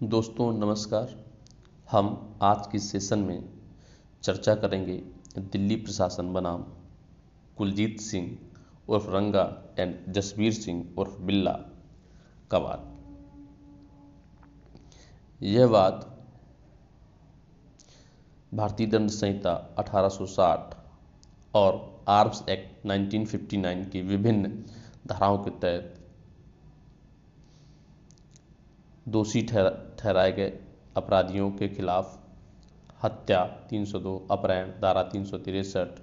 दोस्तों नमस्कार। हम आज की सेशन में चर्चा करेंगे दिल्ली प्रशासन बनाम कुलजीत सिंह उर्फ रंगा एंड जसवीर सिंह उर्फ बिल्ला का वाद। यह वाद भारतीय दंड संहिता 1860 और आर्म्स एक्ट 1959 की विभिन्न धाराओं के तहत दोषी ठहराए गए अपराधियों के खिलाफ हत्या 302, अपहरण धारा 363,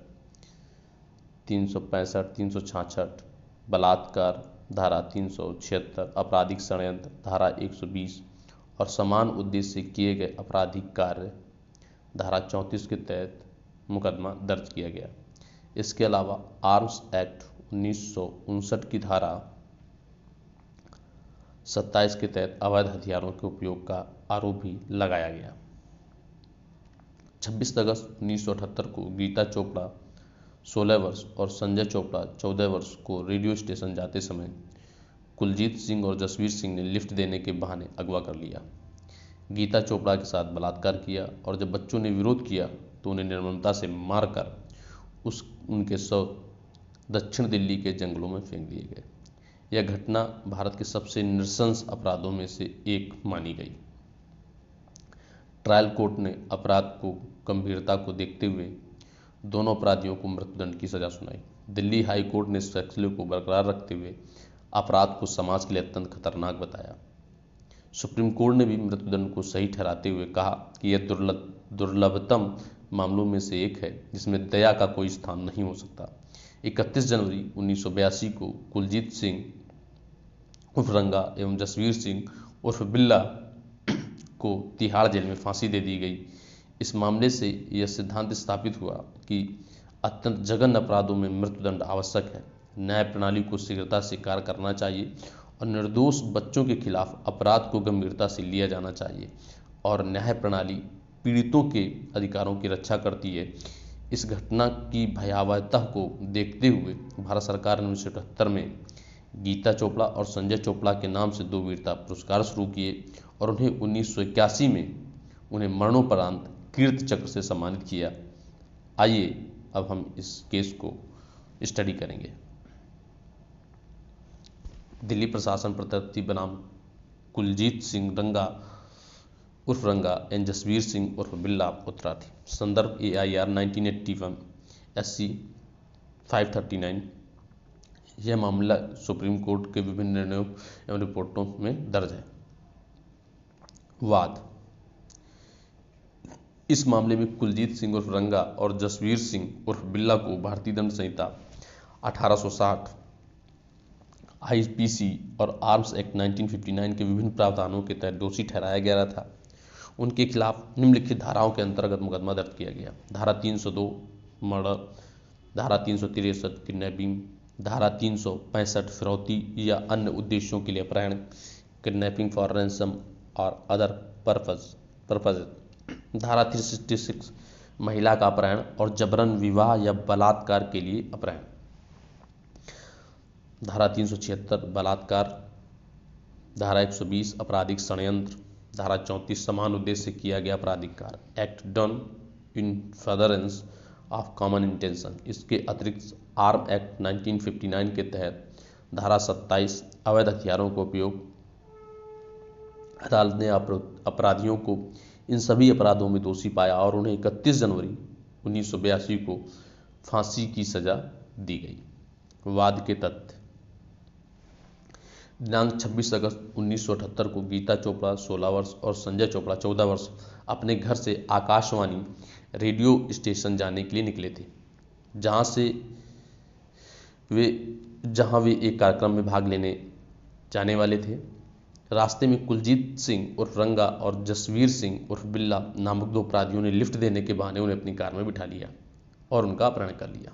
365, 366, बलात्कार धारा 376, आपराधिक षड्यंत्र धारा 120 और समान उद्देश्य से किए गए आपराधिक कार्य धारा 34 के तहत मुकदमा दर्ज किया गया। इसके अलावा आर्म्स एक्ट 1959 की धारा 27 के तहत अवैध हथियारों के उपयोग का आरोप भी लगाया गया। 26 अगस्त 1978 को गीता चोपड़ा 16 वर्ष और संजय चोपड़ा 14 वर्ष को रेडियो स्टेशन जाते समय कुलजीत सिंह और जसवीर सिंह ने लिफ्ट देने के बहाने अगवा कर लिया। गीता चोपड़ा के साथ बलात्कार किया और जब बच्चों ने विरोध किया तो उन्हें निर्ममता से मारकर उनके शव दक्षिण दिल्ली के जंगलों में फेंक दिए गए। यह घटना भारत के सबसे नृशंस अपराधों में से एक मानी गई। ट्रायल कोर्ट ने अपराध को गंभीरता को देखते हुए दोनों अपराधियों को मृत्युदंड की सजा सुनाई। दिल्ली हाई कोर्ट ने इस फैसले को बरकरार रखते हुए अपराध को समाज के लिए अत्यंत खतरनाक बताया। सुप्रीम कोर्ट ने भी मृत्युदंड को सही ठहराते हुए कहा कि यह दुर्लभतम मामलों में से एक है जिसमें दया का कोई स्थान नहीं हो सकता। 31 जनवरी 1982 को कुलजीत सिंह उर्फ रंगा एवं जसवीर सिंह उर्फ बिल्ला को तिहाड़ जेल में फांसी दे दी गई। इस मामले से यह सिद्धांत स्थापित हुआ कि अत्यंत जघन्य अपराधों में मृत्युदंड आवश्यक है। न्याय प्रणाली को शीघ्रता से कार्य करना चाहिए और निर्दोष बच्चों के खिलाफ अपराध को गंभीरता से लिया जाना चाहिए और न्याय प्रणाली पीड़ितों के अधिकारों की रक्षा करती है। इस घटना की भयावहता को देखते हुए भारत सरकार ने 1978 में गीता चोपड़ा और संजय चोपड़ा के नाम से 2 वीरता पुरस्कार शुरू किए और उन्हें 1981 में उन्हें मरणोपरांत कीर्ति चक्र से सम्मानित किया। आइए अब हम इस केस को स्टडी करेंगे। दिल्ली प्रशासन प्रत्यार्थी बनाम कुलजीत सिंह रंगा उर्फ रंगा एंड जसवीर सिंह उर्फ बिल्ला उत्तरार्थी। संदर्भ AIR 1981 SC 539। यह मामला सुप्रीम कोर्ट के विभिन्न निर्णयों एवं रिपोर्टों में दर्ज है। वाद। इस मामले में कुलजीत सिंह उर्फ रंगा और जसवीर सिंह उर्फ बिल्ला को भारतीय दंड संहिता 1860, IPC और आर्म्स एक्ट 1959 के विभिन्न प्रावधानों के तहत दोषी ठहराया गया था। उनके खिलाफ निम्नलिखित धाराओं के अंतर्गत मुकदमा दर्ज किया गया। धारा 302 मर्डर, धारा 363 किडनैपिंग, धारा 365 फिरौती या अन्य उद्देश्यों के लिए अपहरण, किडनैपिंग फॉर रैंसम और अदर पर्पज, धारा 366 महिला का अपहरण और जबरन विवाह या बलात्कार के लिए अपहरण, धारा 376 बलात्कार, धारा 120 आपराधिक षड्यंत्र, धारा 34 समान उद्देश्य से किया गया आपराधिक कार्य, act done in furtherance of common intention. इसके अतिरिक्त आर्म एक्ट 1959 के तहत धारा 27 अवैध हथियारों का उपयोग। अदालत ने अपराधियों को इन सभी अपराधों में दोषी पाया और उन्हें 31 जनवरी 1982 को फांसी की सजा दी गई। वाद के तथ्य। दिनांक 26 अगस्त 1978 को गीता चोपड़ा 16 वर्ष और संजय चोपड़ा 14 वर्ष अपने घर से आकाशवाणी रेडियो स्टेशन जाने के लिए निकले थे, जहां वे एक कार्यक्रम में भाग लेने जाने वाले थे। रास्ते में कुलजीत सिंह उर्फ रंगा और जसवीर सिंह उर्फ बिल्ला नामक 2 अपराधियों ने लिफ्ट देने के बहाने उन्हें अपनी कार में बिठा लिया और उनका अपहरण कर लिया।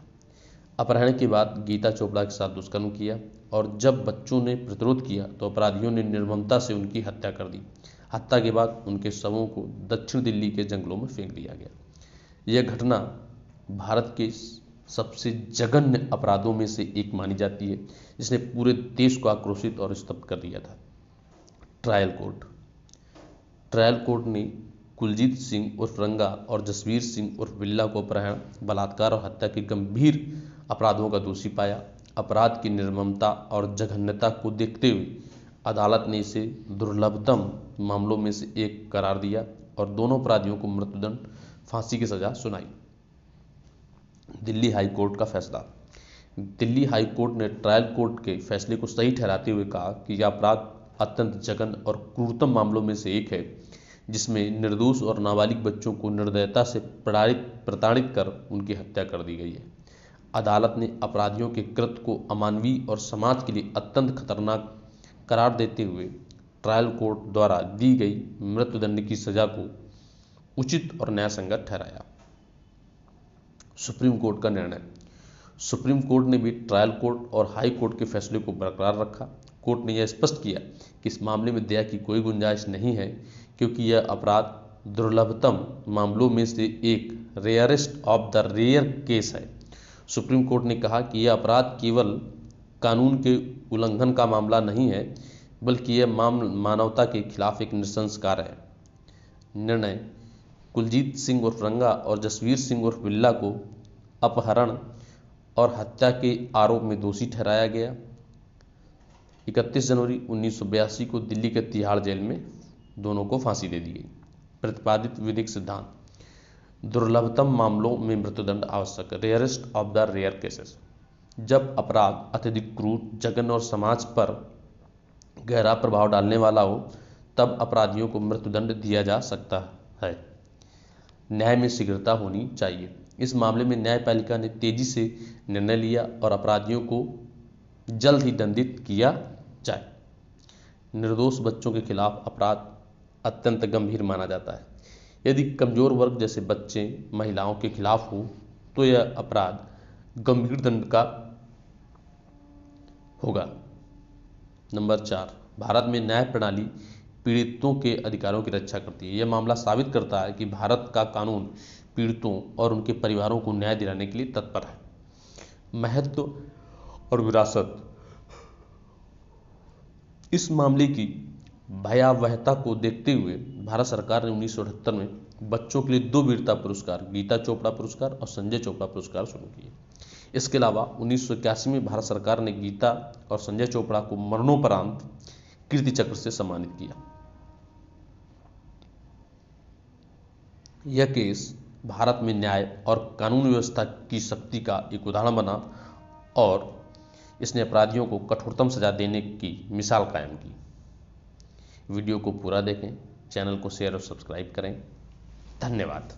अपहरण के बाद गीता चोपड़ा के साथ दुष्कर्म किया और जब बच्चों ने प्रतिरोध किया तो अपराधियों ने निर्ममता से उनकी हत्या कर दी। हत्या के बाद उनके शवों को दक्षिण दिल्ली के जंगलों में फेंक दिया गया। यह घटना भारत के सबसे जघन्य अपराधों में से एक मानी जाती है, जिसने पूरे देश को आक्रोशित और स्तब्ध कर दिया था। Trial court. ट्रायल कोर्ट ने कुलजीत सिंह उर्फ रंगा और जसवीर सिंह उर्फ बिल्ला को अपहरण, बलात्कार और हत्या के गंभीर अपराधों का दोषी पाया। अपराध की निर्ममता और जघन्यता को देखते हुए अदालत ने इसे दुर्लभतम मामलों में से एक करार दिया और दोनों अपराधियों को मृत्युदंड, फांसी की सजा सुनाई। दिल्ली हाई कोर्ट का फैसला। दिल्ली हाई कोर्ट ने ट्रायल कोर्ट के फैसले को सही ठहराते हुए कहा कि यह अपराध अत्यंत जघन्य और क्रूरतम मामलों में से एक है, जिसमें निर्दोष और नाबालिग बच्चों को निर्दयता से प्रताड़ित कर उनकी हत्या कर दी गई है। अदालत ने अपराधियों के कृत्य को अमानवीय और समाज के लिए अत्यंत खतरनाक करार देते हुए ट्रायल कोर्ट द्वारा दी गई मृत्युदंड की सजा को उचित और न्यायसंगत ठहराया। सुप्रीम कोर्ट का निर्णय। सुप्रीम कोर्ट ने भी ट्रायल कोर्ट और हाई कोर्ट के फैसले को बरकरार रखा। कोर्ट ने यह स्पष्ट किया कि इस मामले में दया की कोई गुंजाइश नहीं है, क्योंकि यह अपराध दुर्लभतम मामलों में से एक, rarest of the rare case है। सुप्रीम कोर्ट ने कहा कि यह अपराध केवल कानून के उल्लंघन का मामला नहीं है, बल्कि यह मानवता के खिलाफ एक नृशंस कार्य है। निर्णय। कुलजीत सिंह उर्फ रंगा और जसवीर सिंह उर्फ बिल्ला को अपहरण और हत्या के आरोप में दोषी ठहराया गया। 31 जनवरी 1982 को दिल्ली के तिहाड़ जेल में दोनों को फांसी दे दी गई। प्रतिपादित विधिक सिद्धांत। दुर्लभतम मामलों में मृत्युदंड आवश्यक, rarest of the rare cases. जब अपराध अत्यधिक क्रूर, जघन्य और समाज पर गहरा प्रभाव डालने वाला हो, तब अपराधियों को मृत्युदंड दिया जा सकता है। न्याय में शीघ्रता होनी चाहिए। इस मामले में न्यायपालिका ने तेजी से निर्णय लिया और अपराधियों को जल्द ही दंडित किया जाए। निर्दोष बच्चों के खिलाफ अपराध अत्यंत गंभीर माना जाता है। यदि कमजोर वर्ग जैसे बच्चे, महिलाओं के खिलाफ हो, तो यह अपराध गंभीर दंड का होगा। नंबर 4, भारत में न्याय प्रणाली पीड़ितों के अधिकारों की रक्षा करती है। यह मामला साबित करता है कि भारत का कानून पीड़ितों और उनके परिवारों को न्याय दिलाने के लिए तत्पर है। महत्व और विरासत। इस मामले की भयावहता को देखते हुए भारत सरकार ने 1978 में बच्चों के लिए 2 वीरता पुरस्कार, गीता चोपड़ा पुरस्कार और संजय चोपड़ा पुरस्कार शुरू किए। इसके अलावा 1981 में भारत सरकार ने गीता और संजय चोपड़ा को मरणोपरांत कीर्ति चक्र से सम्मानित किया। यह केस भारत में न्याय और कानून व्यवस्था की शक्ति का एक उदाहरण बना और इसने अपराधियों को कठोरतम सजा देने की मिसाल कायम की। वीडियो को पूरा देखें, चैनल को शेयर और सब्सक्राइब करें। धन्यवाद।